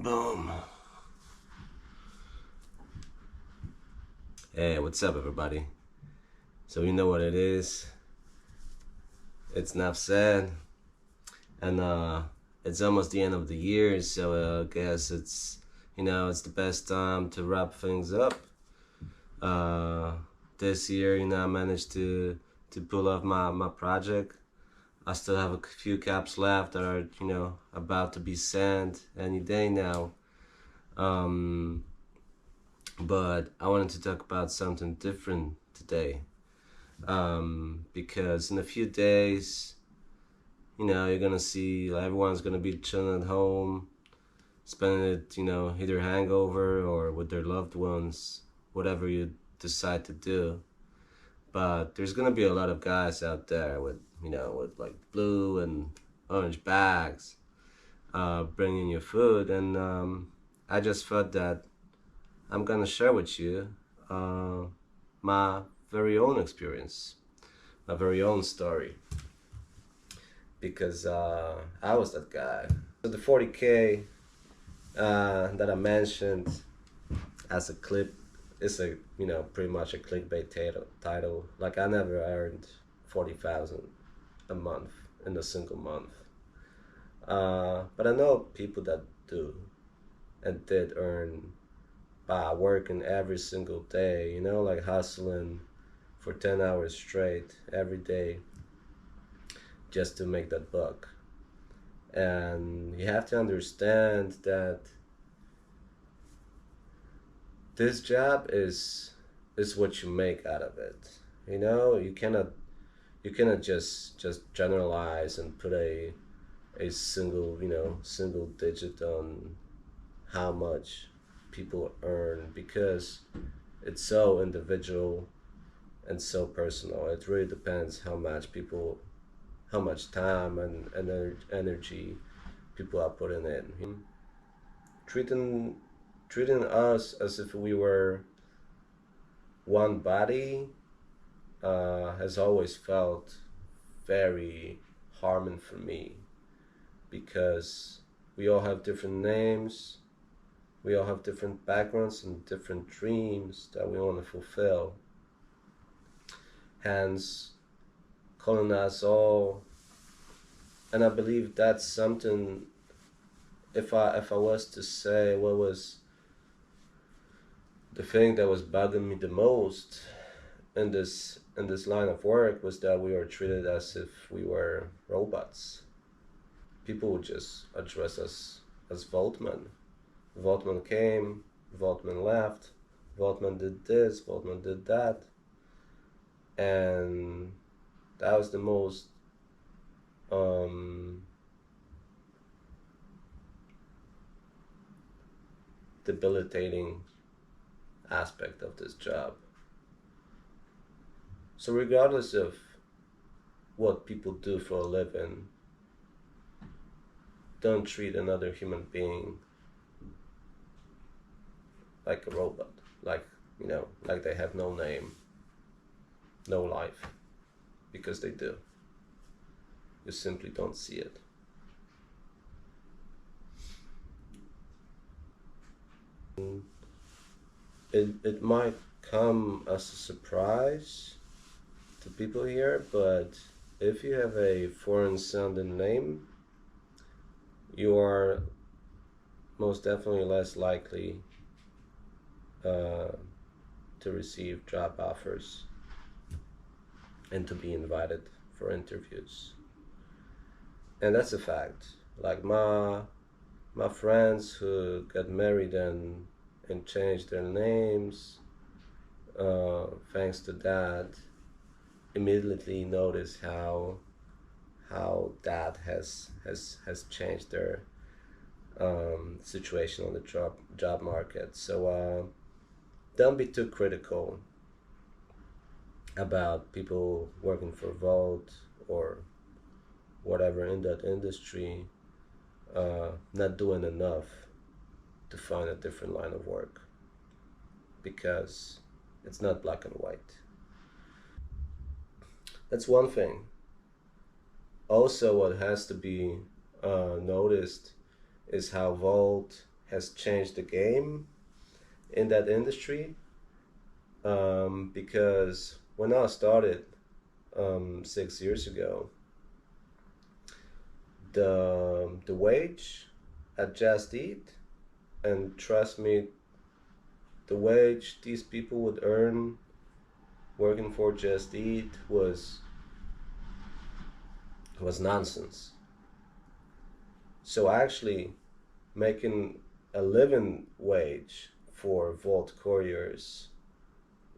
Boom. Hey, what's up, everybody? So you know what it is. It's enough said, and it's almost the end of the year, so I guess it's the best time to wrap things up. Uh, this year, I managed to pull off my project. I still have a few caps left that are about to be sent any day now. Um, but I wanted to talk about something different today. Because in a few days, you're gonna see like, everyone's gonna be chilling at home, spending it, either hangover or with their loved ones, whatever you decide to do. But there's gonna be a lot of guys out there with like blue and orange bags, bringing you food, and I just thought that I'm gonna share with you uh, my very own experience, my very own story, because I was that guy. So the 40K that I mentioned as a clip is pretty much a clickbait title. Like I never earned 40,000 a month in a single month, but I know people that do and did earn by working every single day. Like hustling for 10 hours straight every day just to make that buck. And you have to understand that this job is what you make out of it. You cannot just generalize and put a single digit on how much people earn, because it's so individual and so personal. It really depends how much time and energy people are putting in. Treating treating us as if we were one body has always felt very harming for me, because we all have different names, we all have different backgrounds and different dreams that we want to fulfill. Hence, calling us all, and I believe that's something. If I was to say what was the thing that was bugging me the most in this line of work, was that we were treated as if we were robots. People would just address us as Voltman. Voltman came, Voltman left, Voltman did this, Voltman did that, and that was the most um, debilitating aspect of this job. So regardless of what people do for a living, don't treat another human being like a robot, like they have no name, no life, because they do. You simply don't see it. It might come as a surprise to people here, but if you have a foreign sounding name, you are most definitely less likely to receive job offers and to be invited for interviews. And that's a fact. Like my friends who got married and changed their names, thanks to that, immediately notice how that has changed their situation on the job market. So don't be too critical about people working for Wolt or whatever in that industry not doing enough to find a different line of work, because it's not black and white. That's one thing. Also, what has to be noticed is how Wolt has changed the game in that industry, because when I started 6 years ago, the wage at Just Eat, and trust me, the wage these people would earn working for Just Eat was nonsense. So actually, making a living wage for Wolt couriers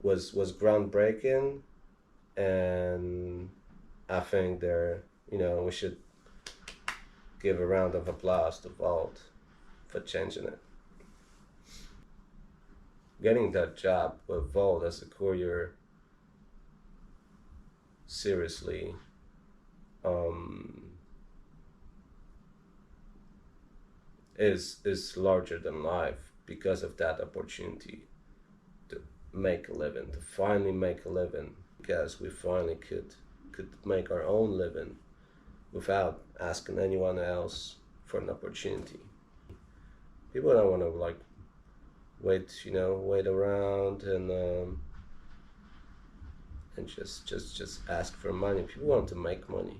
was groundbreaking, and I think we should give a round of applause to Wolt for changing it. Getting that job with Wolt as a courier, seriously, um, is larger than life because of that opportunity to make a living, to finally make a living, because we finally could make our own living without asking anyone else for an opportunity. People don't want to like wait around and just ask for money. People want to make money,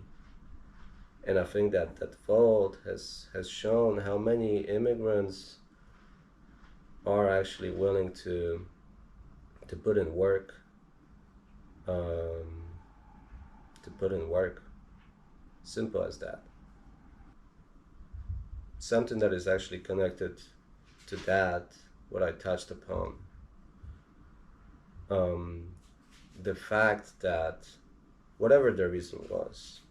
and I think that Volt has shown how many immigrants are actually willing to put in work, um, to put in work. Simple as that. Something that is actually connected to that, what I touched upon. Um, the fact that, whatever the reason was,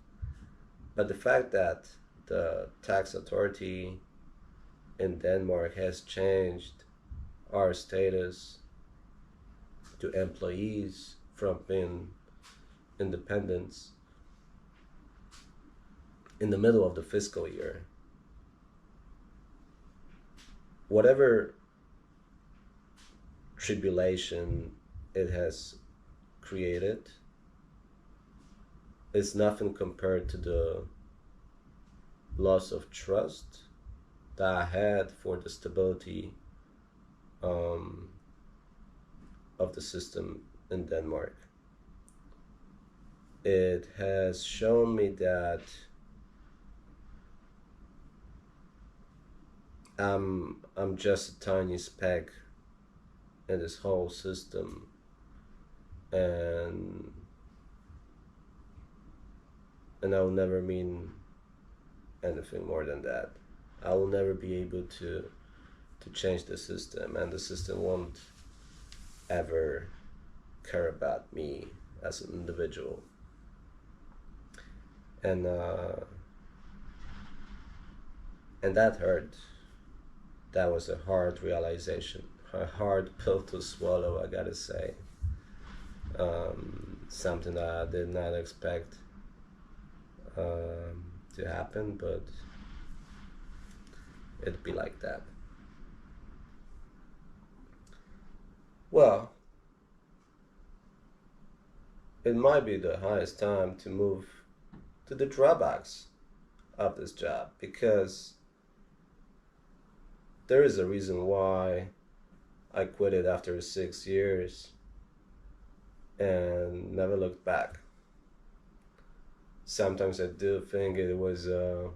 but the fact that the tax authority in Denmark has changed our status to employees from being independents in the middle of the fiscal year. Whatever tribulation it has created is nothing compared to the loss of trust that I had for the stability um, of the system in Denmark. It has shown me that I'm just a tiny speck in this whole system, and I'll never mean anything more than that. I will never be able to change the system, and the system won't ever care about me as an individual. And and that hurt. That was a hard realization, a hard pill to swallow, I gotta say. Something that I did not expect to happen, but it'd be like that. Well, it might be the highest time to move to the drawbacks of this job, because there is a reason why I quit it after 6 years and never looked back. Sometimes I do think it was a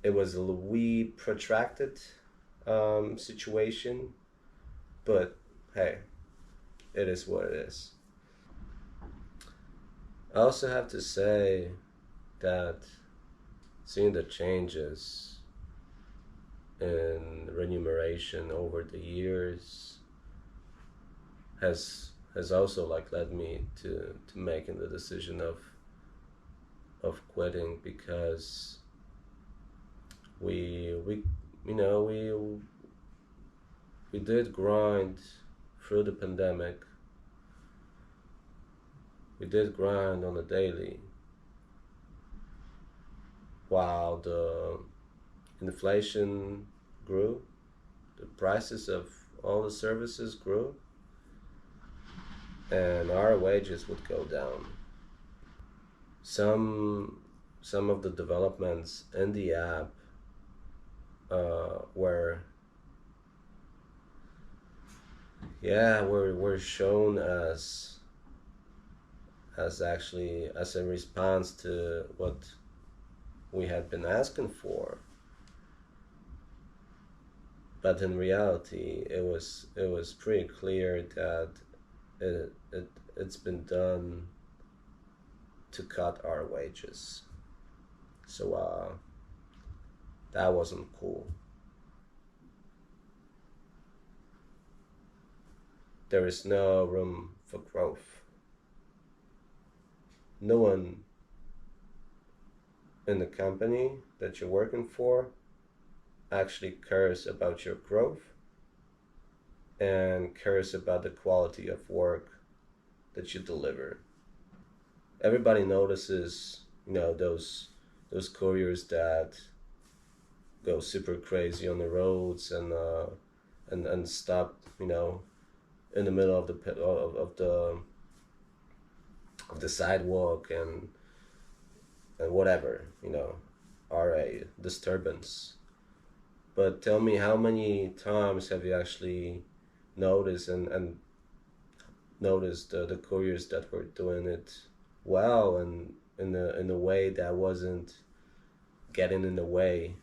wee protracted situation, but hey, it is what it is. I also have to say that seeing the changes in remuneration over the years has also like led me to making the decision of quitting, because we you know we did grind through the pandemic. We did grind on a daily while the inflation grew, the prices of all the services grew, and our wages would go down. Some of the developments in the app where yeah, we're shown as actually as a response to what we had been asking for, but in reality it was pretty clear that it's been done to cut our wages. So that wasn't cool. There is no room for growth. No one in the company that you're working for actually cares about your growth and cares about the quality of work that you deliver. Everybody notices, those couriers that go super crazy on the roads and stop, in the middle of the sidewalk and whatever, are a disturbance. But tell me, how many times have you actually noticed and noticed the couriers that were doing it well and in a way that wasn't getting in the way?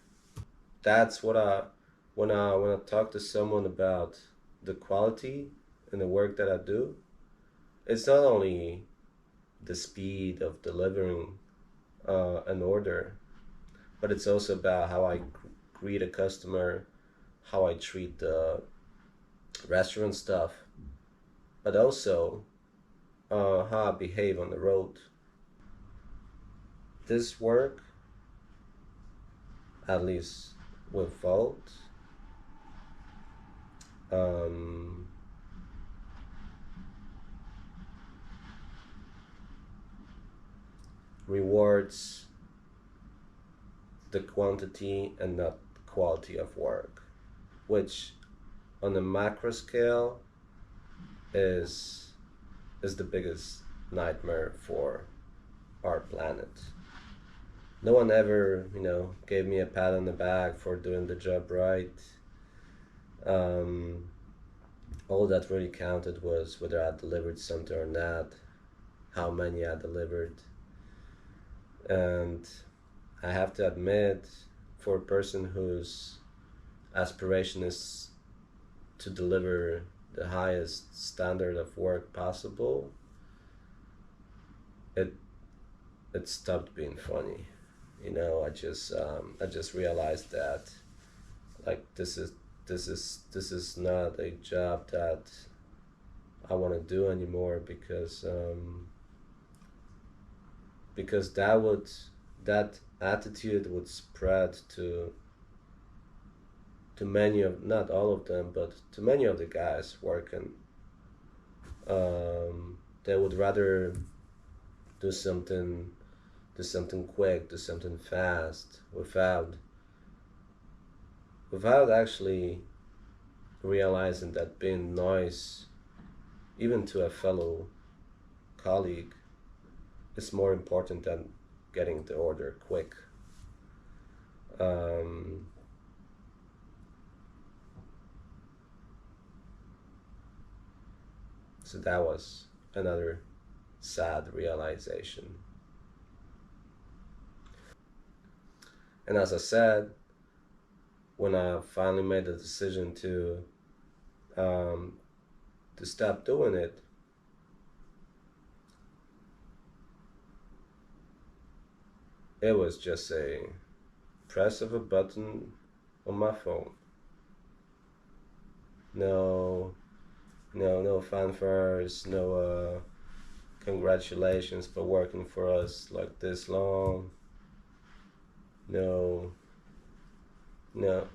That's what I when I talk to someone about the quality in the work that I do. It's not only the speed of delivering an order, but it's also about how I greet a customer, how I treat the restaurant stuff, but also how I behave on the road. This work, at least with Volt, um, rewards the quantity and not quality of work, which on a macro scale is is the biggest nightmare for our planet. No one ever, gave me a pat on the back for doing the job right. Um, all that really counted was whether I delivered something or not, how many I delivered. And I have to admit, for a person whose aspiration is to deliver the highest standard of work possible, it it stopped being funny. I just realized that, like, this is not a job that I want to do anymore, because that attitude would spread to many of, not all of them, but to many of the guys working. They would rather do something do something quick, do something fast, without actually realizing that being nice, even to a fellow colleague, is more important than getting the order quick. Um, so that was another sad realization. And as I said, when I finally made the decision um, to stop doing it, it was just a press of a button on my phone. No, no fanfares, no congratulations for working for us like this long. No, no,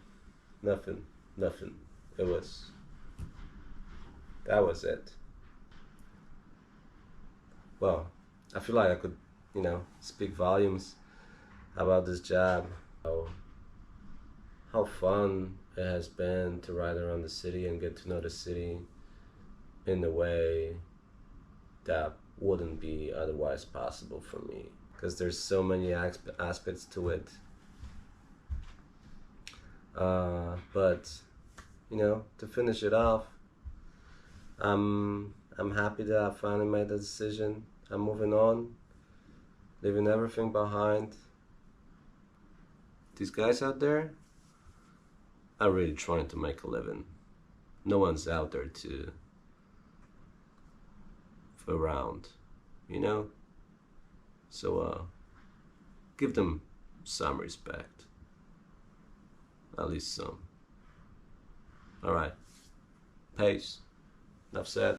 nothing, nothing. It was that was it. Well, I feel like I could, speak volumes about this job. How fun it has been to ride around the city and get to know the city in a way that wouldn't be otherwise possible for me, because there's so many aspects to it. But to finish it off, I'm happy that I finally made the decision. I'm moving on, leaving everything behind. These guys out there are really trying to make a living. No one's out there to around, you know. So give them some respect, at least some. All right, peace. Enough said.